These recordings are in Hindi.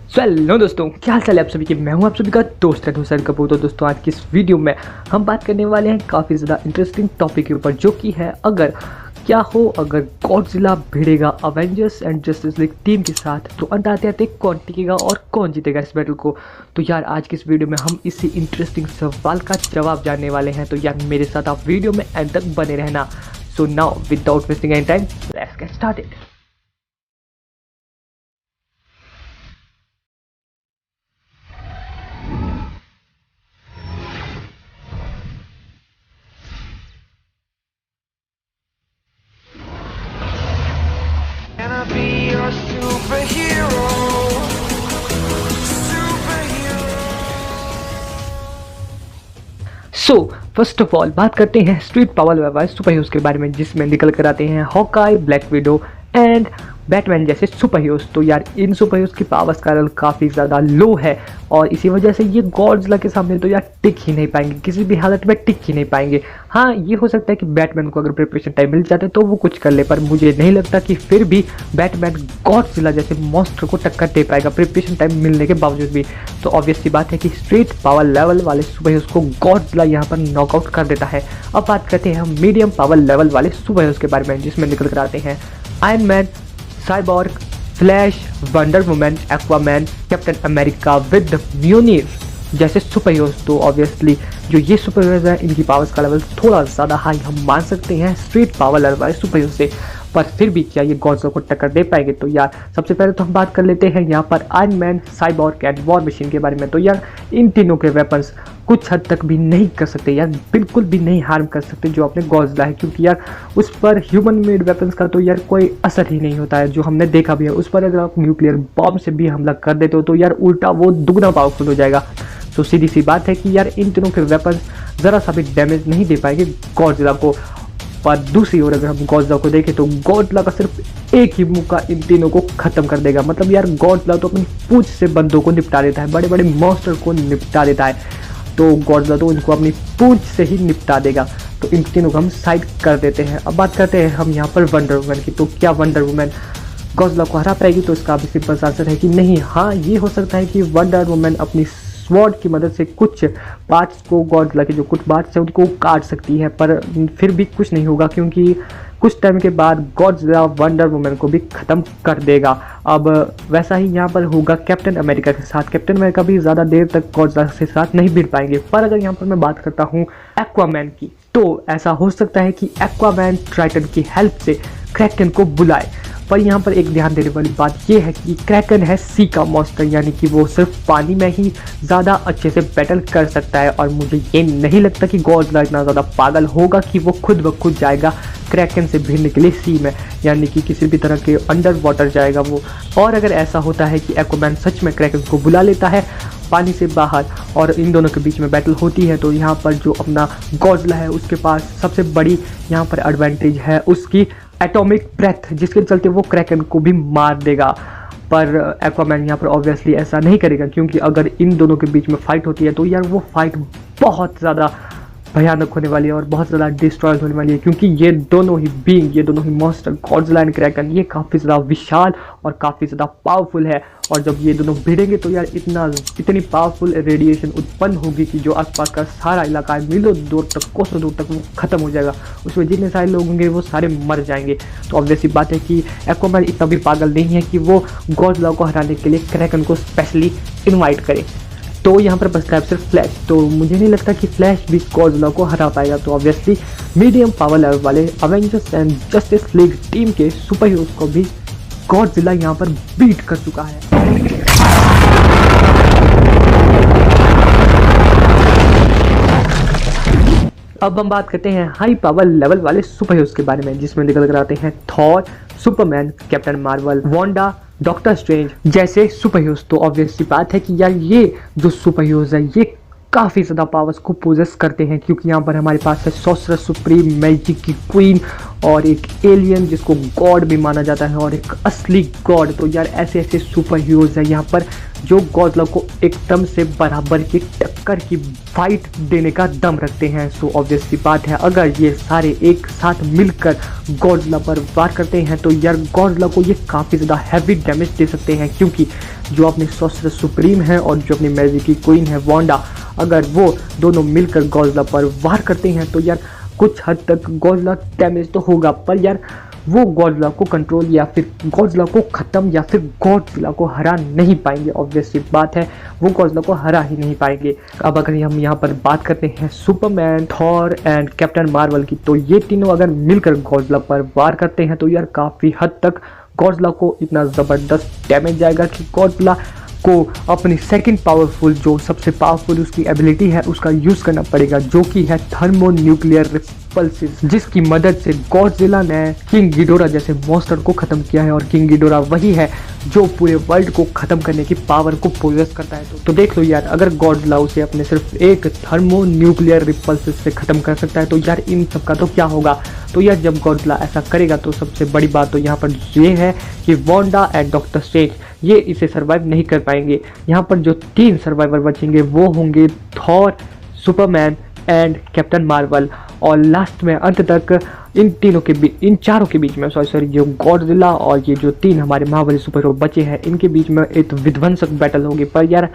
हेलो दोस्तों, क्या हाल चाल है आप सभी के। मैं हूं आप सभी का दोस्त हुसैन कपूर। तो दोस्तों, आज की इस वीडियो में हम बात करने वाले हैं काफ़ी ज़्यादा इंटरेस्टिंग टॉपिक के ऊपर, जो कि है अगर गॉडजिला भिड़ेगा Avengers and Justice League team के साथ तो अंत आते आते कौन टिकेगा और कौन जीतेगा इस बैटल को। तो यार, आज की इस वीडियो में हम इसी इंटरेस्टिंग सवाल का जवाब जानने वाले हैं। तो यार, मेरे साथ आप वीडियो में एंड तक बने रहना। So now without wasting any time, let's get started. Can I be your superhero? So first of all बात करते हैं स्ट्रीट पावर वाले सुपर हीरोज के बारे में, जिसमें निकल कर आते हैं Hawkeye, black window and Batman जैसे सुपर हीरोज। तो यार, इन सुपर हीरोज की पावर्स का लेवल काफ़ी ज़्यादा लो है और इसी वजह से ये गॉडजिला के सामने तो यार टिक ही नहीं पाएंगे, किसी भी हालत में टिक ही नहीं पाएंगे। हाँ, ये हो सकता है कि बैटमैन को अगर प्रिपरेशन टाइम मिल जाता है तो वो कुछ कर ले, पर मुझे नहीं लगता कि फिर भी बैटमैन गॉडजिला जैसे मॉन्स्टर को टक्कर दे पाएगा प्रिपरेशन टाइम मिलने के बावजूद भी। तो ऑब्वियस सी बात है कि स्ट्रीट पावर लेवल वाले सुपर हीरोज को गॉडजिला यहाँ पर नॉकआउट कर देता है। अब बात करते हैं हम मीडियम पावर लेवल वाले सुपर हीरोज के बारे में, जिसमें निकल कर आते हैं Iron Man, Cyborg, Flash, Wonder Woman, Aquaman, Captain America with म्यूनिर जैसे सुपर हीरोज। तो ऑब्वियसली जो ये सुपर हीरोज हैं, इनकी पावर्स का लेवल थोड़ा ज़्यादा हाई हम मान सकते हैं स्ट्रीट पावर लेवल वाले सुपर हीरोज से, पर फिर भी क्या ये गॉडजिला को टक्कर दे पाएंगे। तो यार, सबसे पहले तो हम बात कर लेते हैं यहाँ पर iron Man, cyborg and war machine के बारे में। तो यार, इन तीनों के वेपन्स कुछ हद तक भी नहीं कर सकते यार, बिल्कुल भी नहीं हार्म कर सकते जो अपने गॉडजिला है, क्योंकि यार उस पर ह्यूमन मेड वेपन्स का तो यार कोई असर ही नहीं होता है, जो हमने देखा भी है। उस पर अगर आप न्यूक्लियर बॉम्ब से भी हमला कर देते हो तो यार उल्टा वो दुगना पावरफुल हो जाएगा। तो सीधी सी बात है कि यार इन तीनों के वेपन्स ज़रा सा भी डैमेज नहीं दे पाएंगे गॉडजिला को। पर दूसरी ओर अगर हम गॉडजिला को देखें तो गॉडजिला का सिर्फ एक ही मुक्का इन तीनों को खत्म कर देगा। मतलब यार, गॉडजिला तो अपनी पूंछ से बंदों को निपटा देता है, बड़े बड़े मॉन्स्टर को निपटा देता है, तो गॉडजिला तो इनको अपनी पूंछ से ही निपटा देगा। तो इन तीनों को हम साइड कर देते हैं। अब बात करते हैं हम यहाँ पर वंडर वुमन की। तो क्या वंडर वुमन गॉडजिला को हरा पाएगी? तो इसका भी सिंपल सा आंसर है कि नहीं। हाँ, ये हो सकता है कि वंडर वुमन अपनी स्वॉर्ड की मदद से कुछ पार्ट्स को, गॉडजिला के जो कुछ पार्ट्स हैं उनको काट सकती है, पर फिर भी कुछ नहीं होगा, क्योंकि कुछ टाइम के बाद गॉडजिला वंडर वुमन को भी ख़त्म कर देगा। अब वैसा ही यहाँ पर होगा कैप्टन अमेरिका के साथ। कैप्टन अमेरिका भी ज़्यादा देर तक गॉडजिला के साथ नहीं भिड़ पाएंगे। पर अगर यहाँ पर मैं बात करता हूँ एक्वामैन की, तो ऐसा हो सकता है कि एक्वामैन ट्राइटन की हेल्प से क्रैकन को बुलाए। पर यहाँ पर एक ध्यान देने वाली बात यह है कि क्रैकन है सी का मॉन्स्टर, यानी कि वो सिर्फ पानी में ही ज़्यादा अच्छे से बैटल कर सकता है, और मुझे ये नहीं लगता कि गॉडजिला इतना ज़्यादा पागल होगा कि वो खुद ब खुद जाएगा क्रैकन से भिड़ने के लिए सी में, यानी कि किसी भी तरह के अंडर वाटर जाएगा वो। और अगर ऐसा होता है कि एक्वामैन सच में क्रैकन को बुला लेता है पानी से बाहर और इन दोनों के बीच में बैटल होती है, तो यहाँ पर जो अपना गॉडजिला है उसके पास सबसे बड़ी यहाँ पर एडवांटेज है उसकी एटॉमिक ब्रेथ, जिसके चलते वो क्रैकन को भी मार देगा। पर एक्वामैन यहाँ पर ऑब्वियसली ऐसा नहीं करेगा, क्योंकि अगर इन दोनों के बीच में फाइट होती है तो यार वो फाइट बहुत ज़्यादा भयानक होने वाली है और बहुत ज़्यादा डिस्ट्रॉय होने वाली है, क्योंकि ये दोनों ही बीइंग, ये दोनों ही मॉन्स्टर गॉडजिला एंड क्रैकन, ये काफ़ी ज़्यादा विशाल और काफ़ी ज़्यादा पावरफुल है। और जब ये दोनों भिड़ेंगे तो यार इतनी पावरफुल रेडिएशन उत्पन्न होगी कि जो आसपास का सारा इलाका है, मीलों दूर तक, कोसों दूर तक वो खत्म हो जाएगा। उसमें जितने सारे लोग होंगे वो सारे मर जाएंगे। तो ऑब्वियस सी बात है कि एक्वामैन इतना भी पागल नहीं है कि वो गॉडजिला को हराने के लिए क्रैकन को स्पेशली इन्वाइट करे। तो यहाँ पर बचता है सिर्फ फ्लैश। तो मुझे नहीं लगता कि फ्लैश भी गॉडजिला को हरा पाएगा। तो ऑब्वियसली मीडियम पावर लेवल वाले Avengers and Justice League team के सुपर हीरोज को भी गॉडजिला यहाँ पर बीट कर चुका है। अब हम बात करते हैं हाई पावर लेवल वाले सुपर हीरोज के बारे में, जिसमें निकल कर आते हैं Thor, Superman, captain Marvel, Wanda, doctor strange जैसे सुपर हीरोज। तो ऑब्वियसली बात है कि यार ये जो सुपर हीरोज है ये काफ़ी ज़्यादा पावर्स को पोजेस करते हैं, क्योंकि यहाँ पर हमारे पास है सॉर्सरर सुप्रीम, मैजिक की क्वीन और एक एलियन जिसको गॉड भी माना जाता है और एक असली गॉड। तो यार ऐसे ऐसे सुपर हीरोज़ हैं यहाँ पर जो गॉडजिला को एकदम से बराबर की टक्कर की फाइट देने का दम रखते हैं। सो ऑब्वियसली बात है, अगर ये सारे एक साथ मिलकर गॉडजिला पर वार करते हैं तो यार गॉडजिला को ये काफ़ी ज़्यादा हैवी डैमेज दे सकते हैं, क्योंकि जो अपनी सॉर्सरर सुप्रीम है और जो अपनी मैजिक की क्वीन है वांडा, अगर वो दोनों मिलकर गॉडजिला पर वार करते हैं तो यार कुछ हद तक गॉडजिला डैमेज तो होगा, पर यार वो गॉडजिला को कंट्रोल या फिर गॉडजिला को ख़त्म या फिर गॉडजिला को हरा नहीं पाएंगे। ऑब्वियसली बात है, वो गॉडजिला को हरा ही नहीं पाएंगे। अब अगर हम यहाँ पर बात करते हैं Superman, Thor and captain Marvel की, तो ये तीनों अगर मिलकर गॉडजिला पर वार करते हैं तो यार काफ़ी हद तक गॉडजिला को इतना ज़बरदस्त डैमेज जाएगा कि गॉडजिला को अपनी सेकंड पावरफुल, जो सबसे पावरफुल उसकी एबिलिटी है, उसका यूज़ करना पड़ेगा, जो कि है थर्मो न्यूक्लियर रिपल्सिस, जिसकी मदद से गॉडजिला ने किंग गिडोरा जैसे मॉन्स्टर को ख़त्म किया है। और किंग गिडोरा वही है जो पूरे वर्ल्ड को ख़त्म करने की पावर को पोजेस करता है। तो देख लो यार, अगर गॉडजिला उसे अपने सिर्फ एक थर्मो न्यूक्लियर रिपल्सिस से ख़त्म कर सकता है तो यार इन सब का तो क्या होगा। तो यार जब गॉडजिला ऐसा करेगा तो सबसे बड़ी बात तो यहाँ पर ये है कि वांडा एंड डॉक्टर स्ट्रेंज ये इसे सर्वाइव नहीं कर पाएंगे। यहाँ पर जो 3 सर्वाइवर बचेंगे वो होंगे Thor, Superman and captain Marvel. और लास्ट में अंत तक इन चारों के बीच में सॉरी जो गॉडजिला और ये जो 3 हमारे महाबली सुपर हीरो बचे हैं, इनके बीच में एक विध्वंसक बैटल होगी। पर यार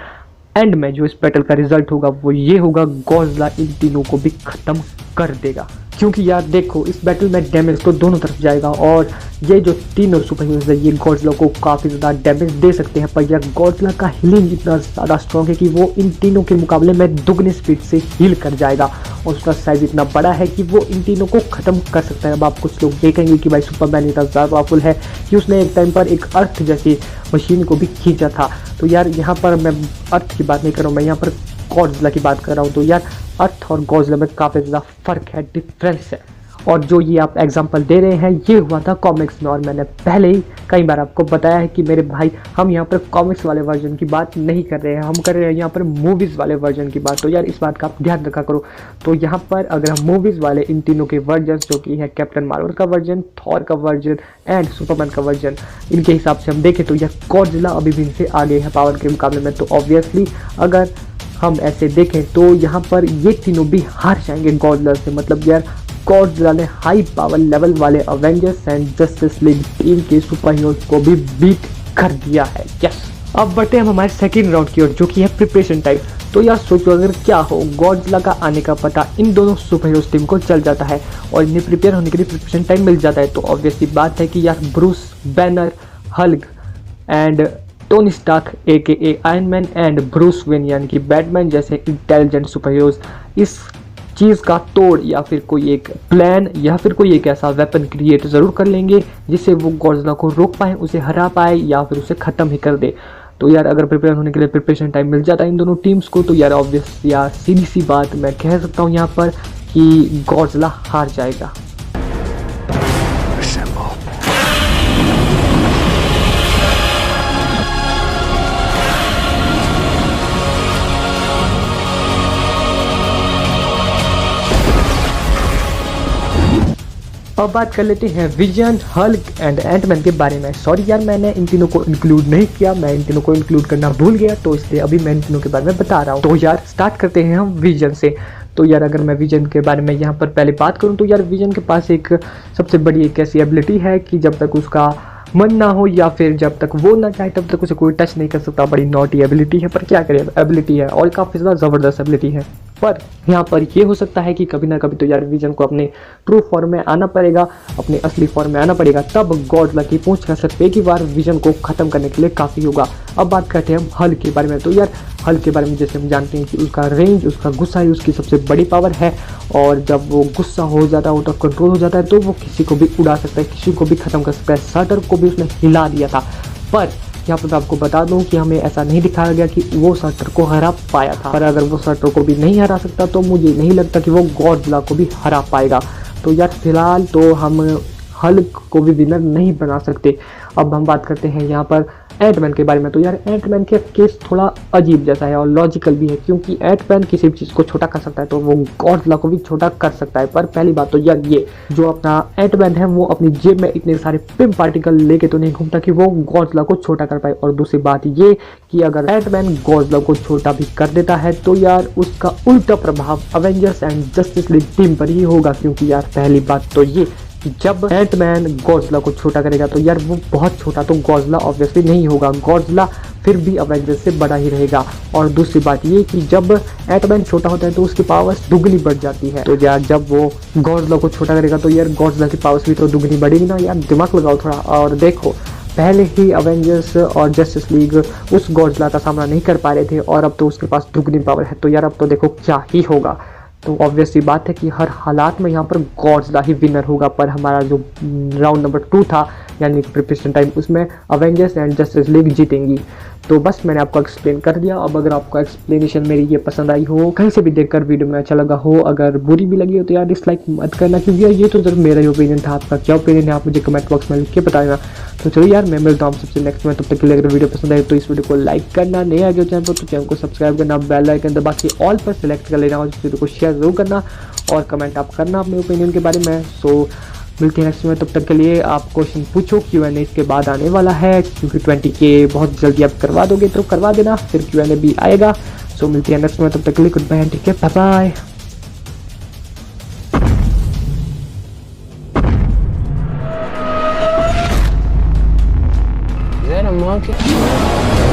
एंड में जो इस बैटल का रिजल्ट होगा वो ये होगा, गॉडजिला इन तीनों को भी ख़त्म कर देगा। क्योंकि यार देखो, इस बैटल में डैमेज तो दोनों तरफ जाएगा और ये जो तीनों सुपर हीरोज है ये गॉडजिला को काफ़ी ज़्यादा डैमेज दे सकते हैं। पर यार गॉडजिला का हीलिंग इतना ज़्यादा स्ट्रॉन्ग है कि वो इन तीनों के मुकाबले में दुगनी स्पीड से हील कर जाएगा और उसका साइज इतना बड़ा है कि वो इन तीनों को ख़त्म कर सकता है। अब आप कुछ लोग देखेंगे कि भाई सुपरमैन इतना ज़्यादा पावरफुल है कि उसने एक टाइम पर एक अर्थ जैसी मशीन को भी खींचा था। तो यार यहाँ पर मैं अर्थ की बात नहीं कर रहा हूँ, मैं यहाँ पर गॉडजिला की बात कर रहा हूँ। तो यार अर्थ और गॉडजिला में काफ़ी ज़्यादा फ़र्क है, डिफरेंस है। और जो ये आप एग्जांपल दे रहे हैं ये हुआ था कॉमिक्स में, और मैंने पहले ही कई बार आपको बताया है कि मेरे भाई हम यहाँ पर कॉमिक्स वाले वर्जन की बात नहीं कर रहे हैं, हम कर रहे हैं यहाँ पर मूवीज़ वाले वर्जन की बात। तो यार इस बात का आप ध्यान रखा करो। तो यहाँ पर अगर हम मूवीज़ वाले इन तीनों के वर्जन, जो कि है कैप्टन मार्वल का वर्जन, थॉर का वर्जन एंड सुपरमैन का वर्जन, इनके हिसाब से हम देखें तो यार गॉडजिला अभी भी इनसे आगे है पावर के मुकाबले में। तो ऑब्वियसली अगर हम ऐसे देखें तो यहाँ पर ये तीनों भी हार जाएंगे गॉडजिला से। मतलब यार गॉडजिला ने हाई पावर लेवल वाले Avengers and Justice League team के सुपर हीरोज को भी बीट कर दिया है। यस, अब बढ़ते हैं हम हमारे सेकेंड राउंड की ओर, जो कि है प्रिपरेशन टाइम। तो यार सोचो अगर क्या हो, गॉडजिला का आने का पता इन दोनों सुपर हीरोज टीम को चल जाता है और इन्हें प्रिपेयर होने के लिए प्रिपरेशन टाइम मिल जाता है। तो ऑब्वियसली बात है कि यार Bruce Banner, Hulk and Tony Stark AKA Iron Man and Bruce Wayne यानी कि बैटमैन जैसे इंटेलिजेंट सुपर हीरोज इस चीज़ का तोड़ या फिर कोई एक प्लान या फिर कोई एक ऐसा वेपन क्रिएट ज़रूर कर लेंगे जिससे वो गॉडजिला को रोक पाए, उसे हरा पाए या फिर उसे ख़त्म ही कर दे। तो यार अगर प्रिपेयर होने के लिए प्रिपरेशन टाइम मिल जाता है इन दोनों टीम्स को तो यार ऑब्वियस यार सीधी सी बात मैं कह सकता हूँ यहाँ पर कि गॉडजिला हार जाएगा। अब बात कर लेते हैं विजन, हल्क एंड एंटमैन के बारे में। सॉरी यार मैंने इन तीनों को इंक्लूड नहीं किया, मैं इन तीनों को इंक्लूड करना भूल गया, तो इसलिए अभी मैं इन तीनों के बारे में बता रहा हूँ। तो यार स्टार्ट करते हैं हम विजन से। तो यार अगर मैं विजन के बारे में यहाँ पर पहले बात करूँ तो यार विजन के पास एक सबसे बड़ी एक ऐसी एबिलिटी है कि जब तक उसका मन ना हो या फिर जब तक वो ना चाहे तब तक उसे कोई टच नहीं कर सकता। बड़ी नॉटी एबिलिटी है, पर क्या करें, एबिलिटी है और काफ़ी ज़्यादा ज़बरदस्त एबिलिटी है। पर यहाँ पर ये हो सकता है कि कभी ना कभी तो यार विजन को अपने ट्रू फॉर्म में आना पड़ेगा, अपने असली फॉर्म में आना पड़ेगा, तब गॉडजिला की पूंछ कर सकते हैं कि बार विजन को ख़त्म करने के लिए काफ़ी होगा। अब बात करते हैं हम हल्क के बारे में। तो यार हल्क के बारे में जैसे हम जानते हैं कि उसका रेंज, उसका गुस्सा ही उसकी सबसे बड़ी पावर है और जब वो गुस्सा हो जाता है, आउट ऑफ कंट्रोल हो जाता है तो वो किसी को भी उड़ा सकता है, किसी को भी ख़त्म कर सकता है। शटर को भी उसने हिला दिया था। पर यहाँ पर मैं आपको बता दूं कि हमें ऐसा नहीं दिखाया गया कि वो शटर को हरा पाया था, पर अगर वो शटर को भी नहीं हरा सकता तो मुझे नहीं लगता कि वो गॉडजिला को भी हरा पाएगा। तो यार फिलहाल तो हम हल्क को भी विनर नहीं बना सकते। अब हम बात करते हैं यहाँ पर एंटमैन के बारे में। तो यार एंटमैन का केस थोड़ा अजीब जैसा है और लॉजिकल भी है, क्योंकि एंटमैन किसी भी चीज़ को छोटा कर सकता है तो वो गॉडजिला को भी छोटा कर सकता है। पर पहली बात तो यार ये जो अपना एंटमैन है वो अपनी जेब में इतने सारे पिम पार्टिकल लेके तो नहीं घूमता कि वो गॉडजिला को छोटा कर पाए। और दूसरी बात ये कि अगर एंटमैन गॉडजिला को छोटा भी कर देता है तो यार उसका उल्टा प्रभाव Avengers and Justice League team पर ही होगा, क्योंकि यार पहली बात तो ये जब एंटमैन गॉडजिला को छोटा करेगा तो यार वो बहुत छोटा तो गॉडजिला ऑब्वियसली नहीं होगा, गॉडजिला फिर भी अवेंजर्स से बड़ा ही रहेगा। और दूसरी बात ये कि जब एंटमैन छोटा होता है तो उसकी पावर्स दुगनी बढ़ जाती है, तो यार जब वो गॉडजिला को छोटा करेगा तो यार गॉडजिला की पावर्स भी तो दुगनी बढ़ेगी ना। यार दिमाग लगाओ थोड़ा। और देखो पहले ही अवेंजर्स और जस्टिस लीग उस गॉडजिला का सामना नहीं कर पा रहे थे और अब तो उसके पास दुगनी पावर है, तो यार अब तो देखो क्या ही होगा। तो ऑब्वियसली बात है कि हर हालात में यहाँ पर गॉडजिला ही विनर होगा। पर हमारा जो राउंड नंबर 2 था यानी प्रिपरेशन टाइम, उसमें अवेंजर्स एंड जस्टिस लीग जीतेंगी। तो बस मैंने आपको एक्सप्लेन कर दिया। अब अगर आपको एक्सप्लेनेशन मेरी ये पसंद आई हो, कहीं से भी देखकर वीडियो में अच्छा लगा हो, अगर बुरी भी लगी हो तो यार डिसलाइक मत करना, क्योंकि यार ये तो सिर्फ मेरा ही ओपिनियन था। आपका क्या ओपिनियन है आप मुझे कमेंट बॉक्स में लिख के बताना। तो चलो यार मैं मिलता हूँ सबसे नेक्स्ट में। तब तक के लिए अगर वीडियो पसंद आए तो इस वीडियो को लाइक करना, नए आ गए चैनल पर तो चैनल को सब्सक्राइब करना, बेल आइकन दबा के ऑल पर सेलेक्ट कर लेना और इस वीडियो को शेयर जरूर करना और कमेंट आप करना अपने ओपिनियन के बारे में। सो मिलते हैं नेक्स्ट में। तब तक के लिए आप क्वेश्चन पूछो, Q&A इसके बाद आने वाला है, क्योंकि 20K बहुत जल्दी आप करवा दोगे तो करवा देना, फिर Q&A भी आएगा। सो मिलते हैं नेक्स्ट में। तब तक के लिए goodbye and take care, bye bye. Is that a monkey?